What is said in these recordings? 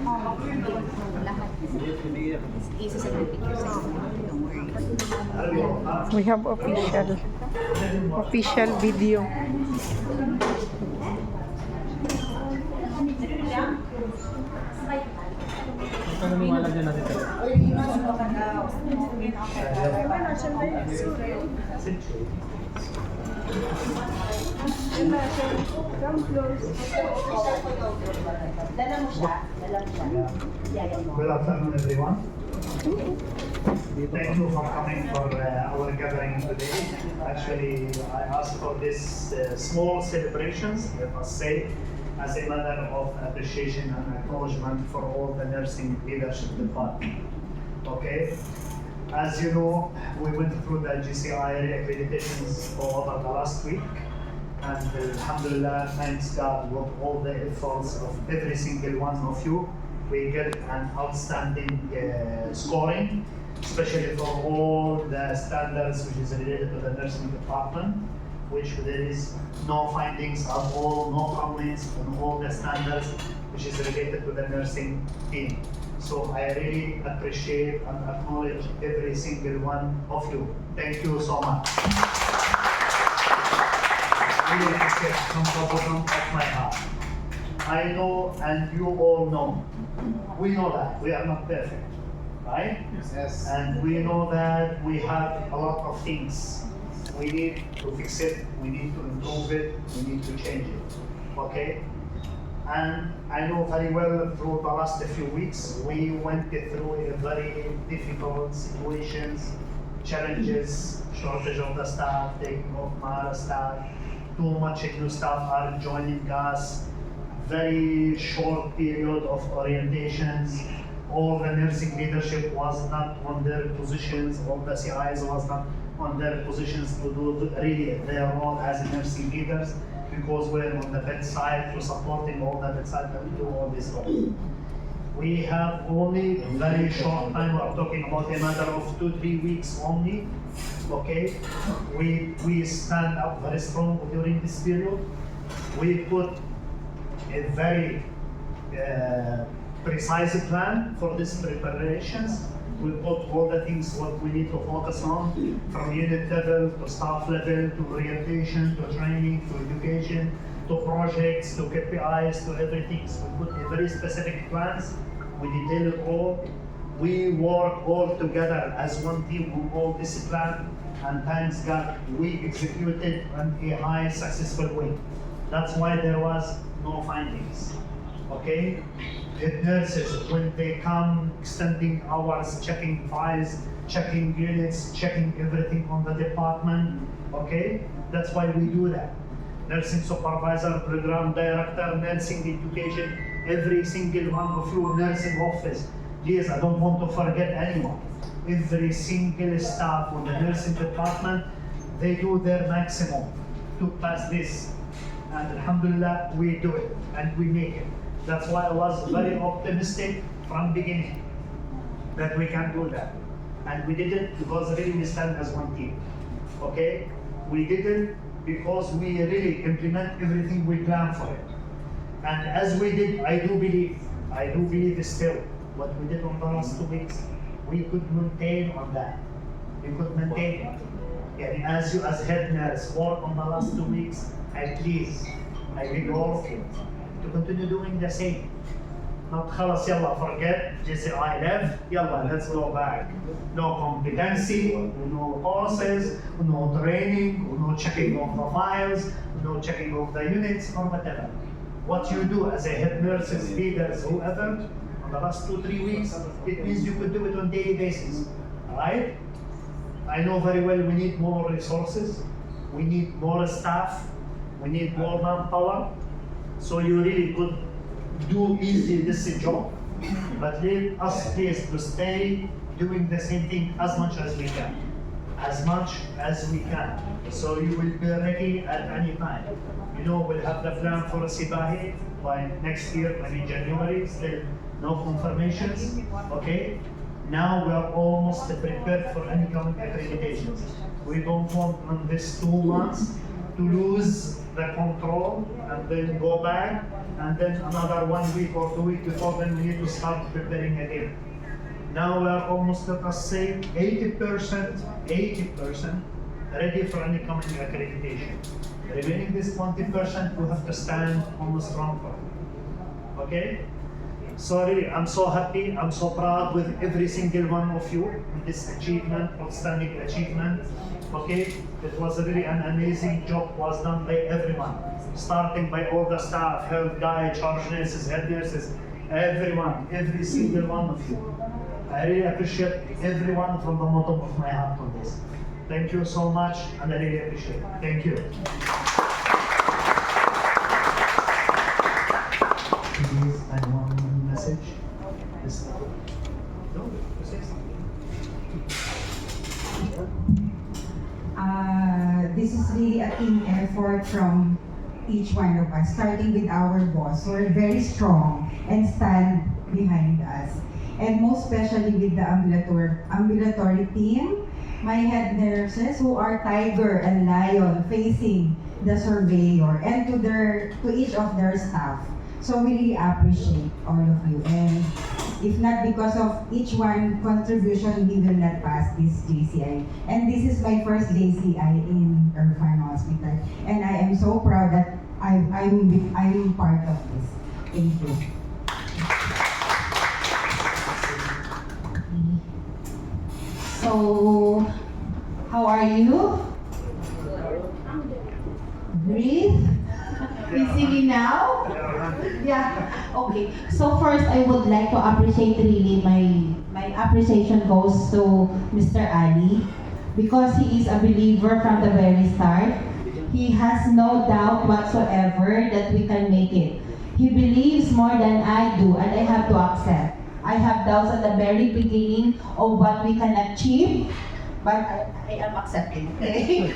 Lahat. Isa-submit your certificate. Don't worry. We have official video. Ano maniwala dyan natin talaga? Good afternoon, everyone. Thank you for coming for our gathering today. Actually, I asked for this small celebrations, I must say, as a matter of appreciation and acknowledgement for all the nursing leadership department. Okay? As you know, we went through the JCI re-accreditations over the last week. And alhamdulillah, thanks God, with all the efforts of every single one of you, we get an outstanding scoring, especially for all the standards which is related to the nursing department, which there is no findings at all, no comments on all the standards which is related to the nursing team. So I really appreciate and acknowledge every single one of you. Thank you so much. Really appreciate from the bottom of my heart. I know, and you all know, we know that we are not perfect, right? Yes. And we know that we have a lot of things. We need to fix it, we need to improve it, we need to change it, okay? And I know very well through the last few weeks, we went through a very difficult situations, challenges, shortage of the staff, taking off more staff, too much new staff are joining us, very short period of orientations, all the nursing leadership was not on their positions, all the CIs was not on their positions to do really their role as nursing leaders, because we're on the bedside to supporting all the bedside and do all this work. We have only very short time, we're talking about a matter of 2-3 weeks only, okay? We stand up very strong during this period. We put a very precise plan for these preparations. We put all the things what we need to focus on, from unit level to staff level, to orientation, to training, to education, to projects, to KPIs, to everything. So we put a very specific plans, we detail it all. We work all together as one team on all this plan, and thanks God, we executed in a high successful way. That's why there was no findings, okay? The nurses, when they come, extending hours, checking files, checking units, checking everything on the department, okay? That's why we do that. Nursing supervisor, program director, nursing education, every single one of you, nursing office. Please, I don't want to forget anyone. Every single staff on the nursing department, they do their maximum to pass this. And alhamdulillah, we do it and we make it. That's why I was very optimistic from beginning that we can do that. And we did it because really we stand as one team, okay? We did it because we really implement everything we plan for it. And as we did, I do believe still, what we did on the last 2 weeks, we could maintain on that. We could maintain it. And as you as head nurse work on the last 2 weeks, I beg all of you to continue doing the same. Not خلاص يلا forget JCI left, يلا let's go back. No competency, no courses, no training, no checking of the files, no checking of the units or whatever. What you do as a head nurses, leaders, whoever, on the last 2-3 weeks, it means you could do it on daily basis, right? I know very well we need more resources, we need more staff, we need more manpower, so you really could do easily this job. But let us please to stay doing the same thing as much as we can. As much as we can. So you will be ready at any time. You know, we'll have the plan for Sibahi by next year, maybe January, still no confirmations, okay? Now we are almost prepared for any coming accreditations. We don't want in this 2 months to lose the control and then go back and then another 1 week or 2 weeks before, then we need to start preparing again. Now we are almost, let us say, 80% ready for any coming accreditation. Remaining this 20%, we have to stand on the strong part. Okay? Sorry, I'm so happy, I'm so proud with every single one of you in this achievement, outstanding achievement. Okay? It was really an amazing job was done by everyone. Starting by all the staff, health guy, charge nurses, head nurses, everyone, every single one of you. I really appreciate everyone from the bottom of my heart on this. Thank you so much, and I really appreciate it. Thank you. Please, I want one message. Yes. No, say something. This is really a team effort from each one of us, starting with our boss, who are very strong and stand behind us. And most especially with the ambulatory team, my head nurses who are tiger and lion facing the surveyor, and to each of their staff. So we really appreciate all of you. And if not because of each one contribution, we will not pass this JCI. And this is my first JCI in Irfan Hospital. And I am so proud that I'm part of this. Thank you. So, how are you? Breathe. Easy me now? Yeah. Okay. So first, I would like to appreciate really my appreciation goes to Mr. Ali, because he is a believer from the very start. He has no doubt whatsoever that we can make it. He believes more than I do, and I have to accept. I have doubts at the very beginning of what we can achieve, but I am accepting. Okay.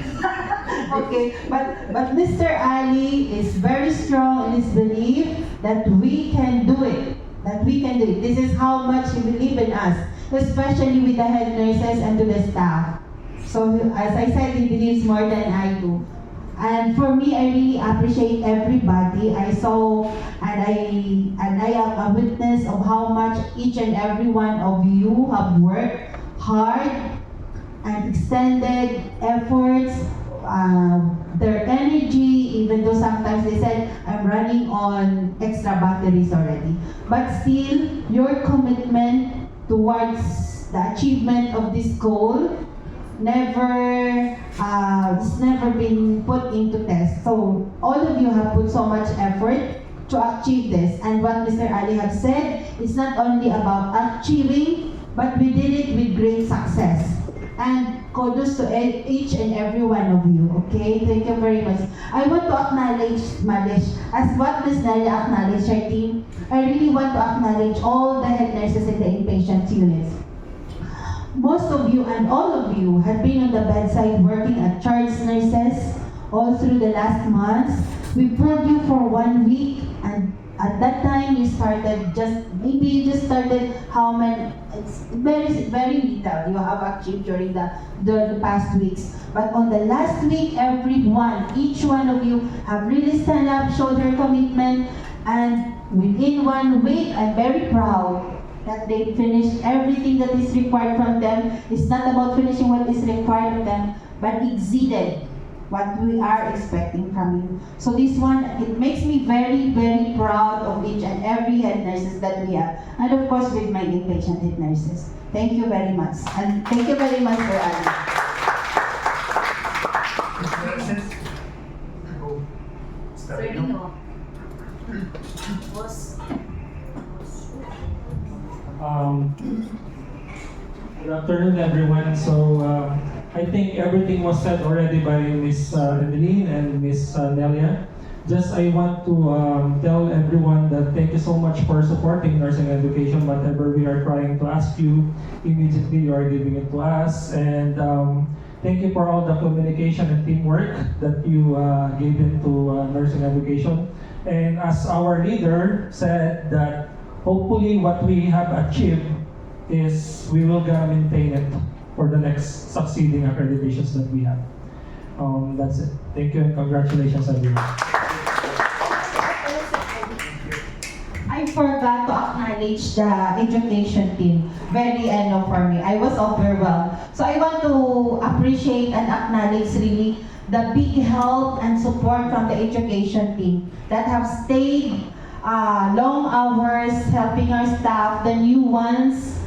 Okay. But Mr. Ali is very strong in his belief that we can do it. That we can do it. This is how much he believes in us, especially with the head nurses and to the staff. So as I said, he believes more than I do. And for me, I really appreciate everybody. I saw and I am a witness of how much each and every one of you have worked hard and extended efforts, their energy, even though sometimes they said, I'm running on extra batteries already. But still, your commitment towards the achievement of this goal it's never been put into test. So all of you have put so much effort to achieve this. And what Mr. Ali has said, it's not only about achieving, but we did it with great success. And kudos to each and every one of you, okay? Thank you very much. I want to acknowledge, Malish, as what Ms. Nalia acknowledged her team, I really want to acknowledge all the head nurses in the inpatient units. Most of you and all of you have been on the bedside working as charge nurses all through the last months. We pulled you for 1 week, and at that time you started started how many, it's very little you have achieved during the past weeks. But on the last week, each one of you have really stand up, showed their commitment, and within 1 week, I'm very proud that they finished everything that is required from them. It's not about finishing what is required of them, but exceeded what we are expecting from you. So this one, it makes me very, very proud of each and every head nurses that we have. And of course, with my inpatient head nurses. Thank you very much. And thank you very much for Ali. Nurses. Serino. Was Good afternoon, everyone. So I think everything was said already by Ms. Emeline and Ms. Nelia. Just I want to tell everyone that thank you so much for supporting nursing education. Whatever we are trying to ask you, immediately you are giving it to us. And thank you for all the communication and teamwork that you gave into nursing education. And as our leader said that hopefully what we have achieved is we will gonna maintain it for the next succeeding accreditations that we have. That's it. Thank you and congratulations everyone. forgot to acknowledge the education team. Very for me. I was overwhelmed. So I want to appreciate and acknowledge really the big help and support from the education team that have stayed long hours helping our staff, the new ones.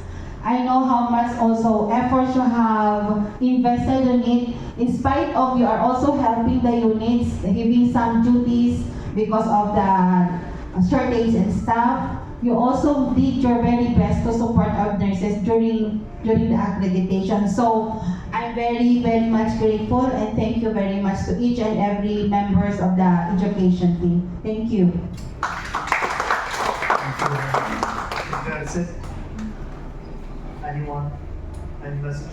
I know how much also effort you have invested in it. In spite of you are also helping the units, giving some duties because of the shortage in staff. You also did your very best to support our nurses during the accreditation. So I'm very, very much grateful and thank you very much to each and every members of the education team. Thank you. That's it. Anyone? Any message?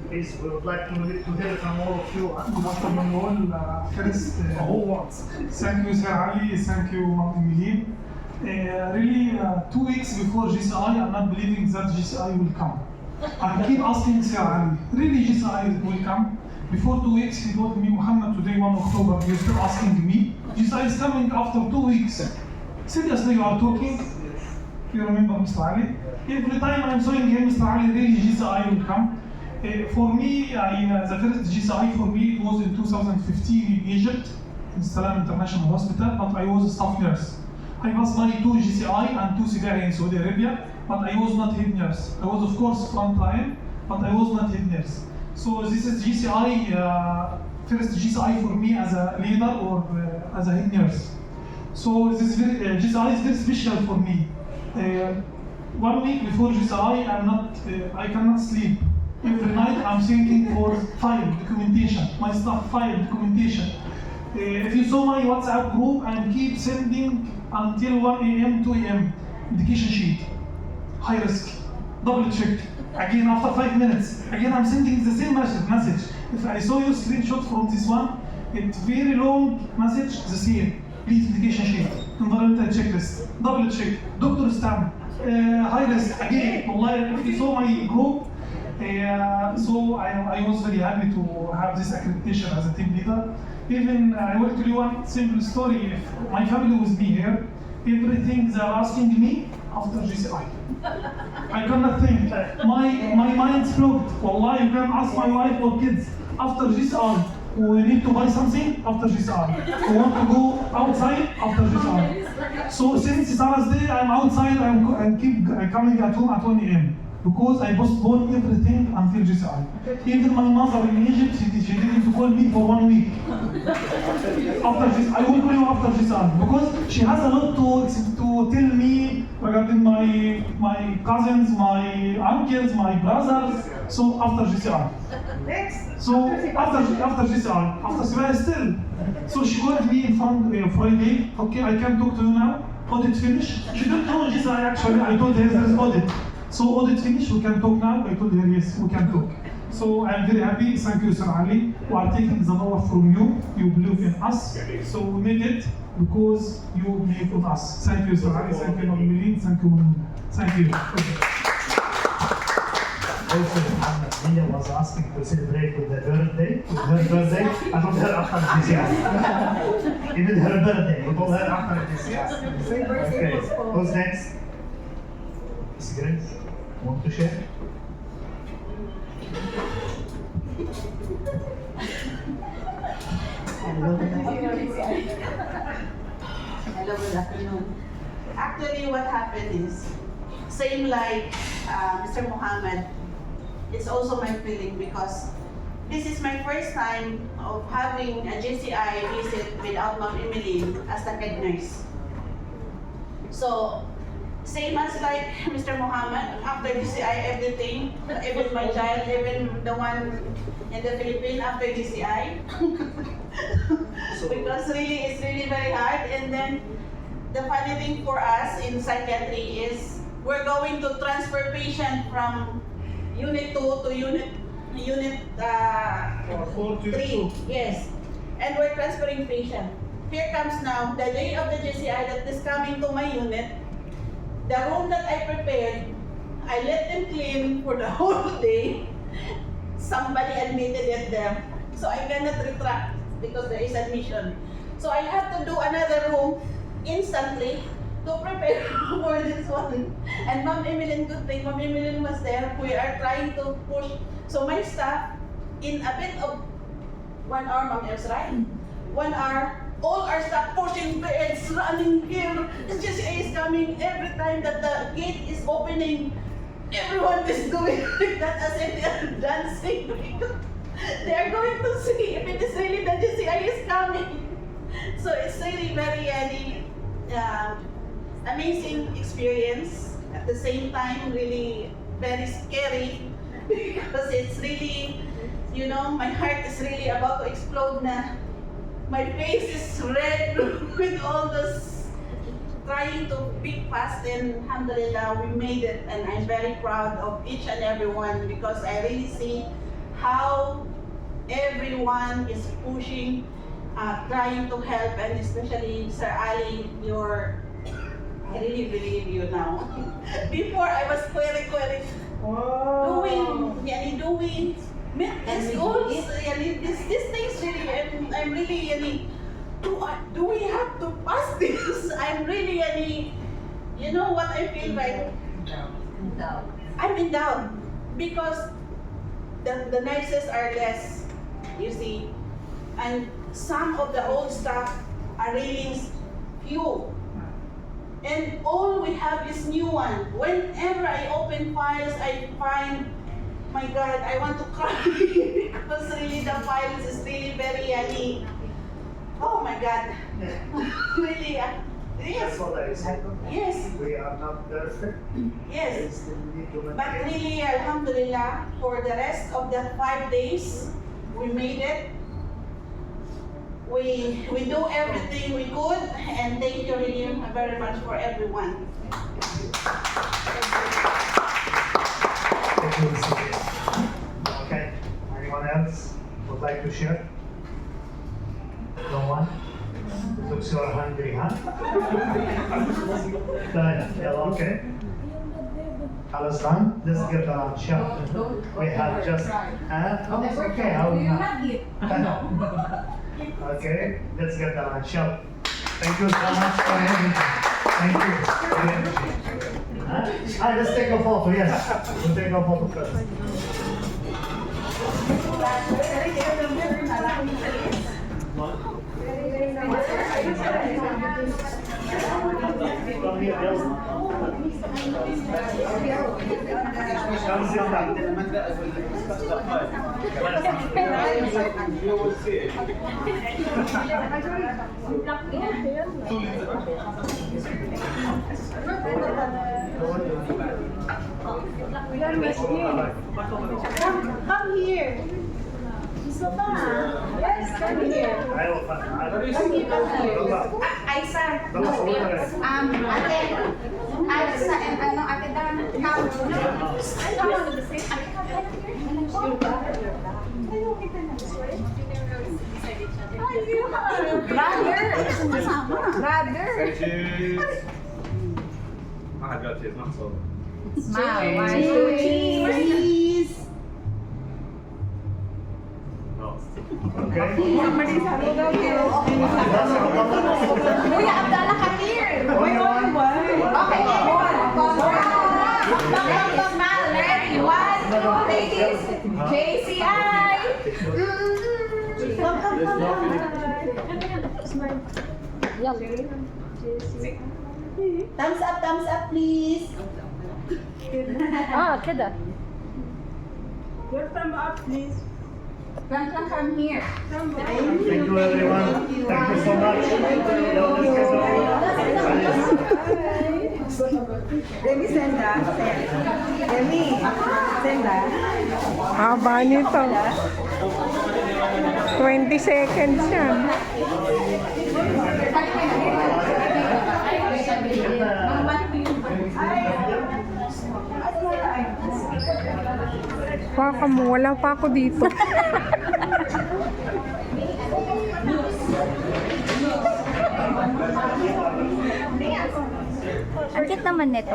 Please, we would like to hear from all of you. Good afternoon all. First, thank you, Sir Ali. Thank you, Ma'am Emily. Really, 2 weeks before JCI, I'm not believing that JCI will come. I keep asking Sir Ali, really JCI will come? Before 2 weeks, he told me, Muhammad, today 1 October, you're still asking me? JCI is coming after 2 weeks. Seriously, you are talking? You remember Mr. Ali? Every time I'm showing him, Mr. Ali, really JCI will come. For me, the first JCI for me it was in 2015 in Egypt, in Salam International Hospital, but I was a staff nurse. I passed my 2 JCI and 2 CPI in Saudi Arabia, but I was not head nurse. I was of course front line, but I was not head nurse. So this is JCI, first JCI for me as a leader or as a head nurse. So this JCI is very special for me. 1 week before JCI, I cannot sleep. Every night I'm thinking for file documentation, my staff file documentation. If you saw my WhatsApp group, I keep sending until 1 a.m., 2 a.m. medication sheet, high risk, double check. Again, after 5 minutes, again I'm sending the same message. If I saw your screenshot from this one, it's very long message, the same. Please, medication sheet, environmental checklist, double check, doctor stamp, high risk. Again, if you saw my group, so I was very happy to have this accreditation as a team leader. Even I will tell you one simple story. If my family was me here, everything they are asking me after JCI. I cannot think. My mind's blocked. Wallah, you can ask my wife or kids after JCI. We need to buy something after JCI. We want to go outside after JCI. So since Thursday, I'm outside. I keep coming at home at 1 a.m. because I postponed everything until JCI. Even my mother in Egypt, she didn't call me for 1 week. After JCI, I will call you after JCI because she has a lot to tell me regarding my cousins, my uncles, my brothers. So after JCI. So after JCI, after JCI still. So she called me in front Friday. Okay, I can talk to you now. Audit finished. She didn't know JCI actually. I told her there's audit. So audit finished, we can talk now. I told her yes, we can talk. So I'm very happy. Thank you, Sir Ali. We are taking the power from you. You believe in us. So we made it because you believe in us. Thank you, Sir Ali. Thank you, Ma'am. Thank you. Thank you. Also, Mia was asking to celebrate with her birthday. I told her after JCI. Even her birthday, we told her after JCI. Okay, who's next? Miss Grace, want to share? Hello, good afternoon. Actually, what happened is, same like Mr. Muhammad, it's also my feeling because this is my first time of having a JCI visit without Ma'am Emily as the head nurse. So, same as like Mr. Muhammad, after JCI everything, even my child, even the one in the Philippines after JCI. Because really, it's really very hard. And then, the funny thing for us in psychiatry is, we're going to transfer patient from Unit 2 to Unit 3. Yes. And we're transferring patient. Here comes now, the day of the JCI that is coming to my unit. The room that I prepared, I let them clean for the whole day. Somebody admitted it there. So I cannot retract because there is admission. So I have to do another room instantly to prepare for this one. And Ma'am Emeline, good thing, Ma'am Emeline was there. We are trying to push. So my staff, in a bit of 1 hour, Ma'am Ems, right? 1 hour, all our staff pushing beds, running here. JCI is coming every time that the gate is opening. Everyone is doing that as if they are dancing. They are going to see if it is really the JCI is coming. So it's really very amazing experience. At the same time, really very scary because it's really, you know, my heart is really about to explode na. My face is red with all this trying to be fast, and alhamdulillah, we made it, and I'm very proud of each and every one because I really see how everyone is pushing, trying to help, and especially Sir Ali, I really believe you now. Before I was doing these goals, these things really, I'm really, do we have to pass this? I'm really, you know what I feel like? I'm in doubt because the nurses are less, you see, and some of the old staff are really few. And all we have is new one. Whenever I open files, I find, my God, I want to cry because really the files is really very, oh my God, really, yes. That's what I said. Yes. We are not perfect. Yes. We still need to But maintain. really, alhamdulillah, for the rest of the 5 days, we made it. We do everything we could, and thank you really very much for everyone. Thank you, Mr. Okay. Anyone else would like to share? No one? It looks you're hungry, huh? Okay. Alles done? Let's get around shop. We have just. Oh, it's okay. I will not. Okay, let's get around shop. Thank you so much for having me. Thank you. Really appreciate it. Huh? Let's take a photo. Yes, we'll take a photo first. From here, come sit down. You will see it. Come here. Yes, come here. Aisa, Aisa and Ate Dan, Brother. I got you, not so. Cheese. Okay. Kuya Abdallah, come here. Okay, smile. Ready? 1, 2, ladies. JCI. Thumbs up, please. كده. Your thumb up, please. Come here. Thank you, everyone. Thank you so much. Demi, send that. Demi, send that. Haba nito. 20 seconds yan. Baka mo, wala pa ako dito. Ang cute naman nito.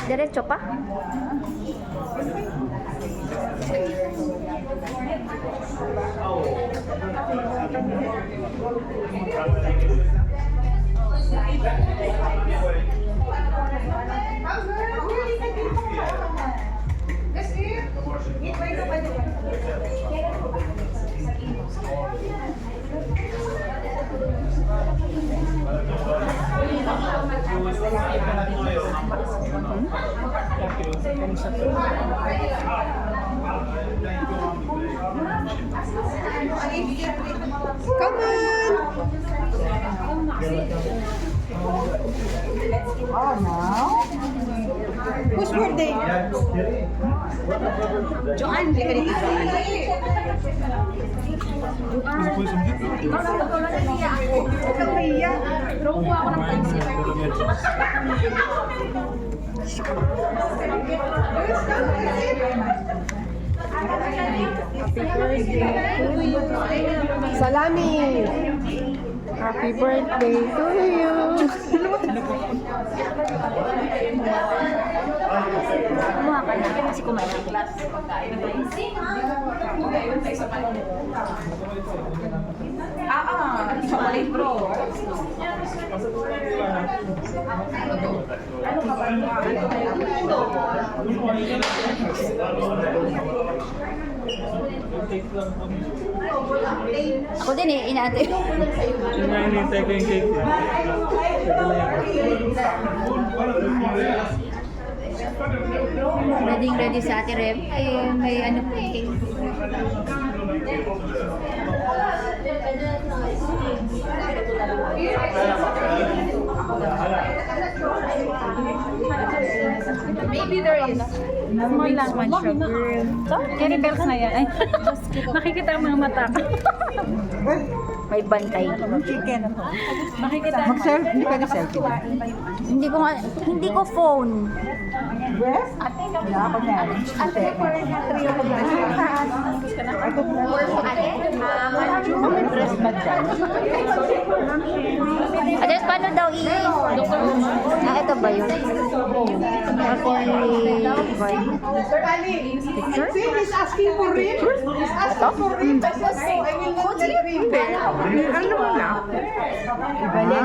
Diretso pa? Come on! Oh, now? Whose birthday? Joanne, hindi ka dito. Salami! Happy birthday to you! Kumuha ka na kasi kumain. Chocolate bro. Ako din eh, inaantay. Hinahintay ko yung cake. Ready sa Ate Rem. Eh, may ano po eh. Maybe there is. Small lang man siya, girl. Carry bells na yan. Ay, makikita ang mga mata. May bantay. Chicken. Makikita. Mag-selfie? Hindi ka na-selfie. Hindi ko phone. Yes? Wala ako na. Ate, may dress ba dyan? Ate, paano daw ito ba yun? Sir Ali, he's asking for rin. He's asking for rin. I will not let him. Ano mo na? Ibalik.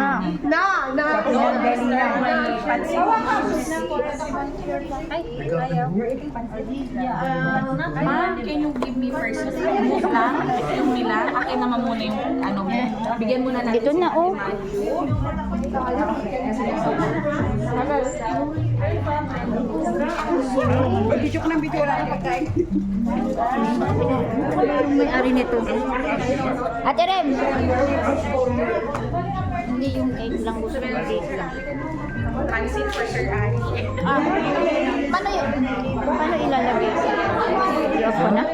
Ma'am, can you give me first? Move lang. Yung nila. Akin naman muna yung ano mo. Bigyan mo na natin. Ito na oh. Video ko ng video wala na pagkain. Yung may-ari nito. Ate Rem! Hindi yung cake lang, gusto yung cake lang. Pansin for Sir Ari. Paano yun? Paano ilalagay? I-off ko na?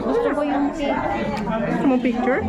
Gusto ko yung cake. Gusto mo picture?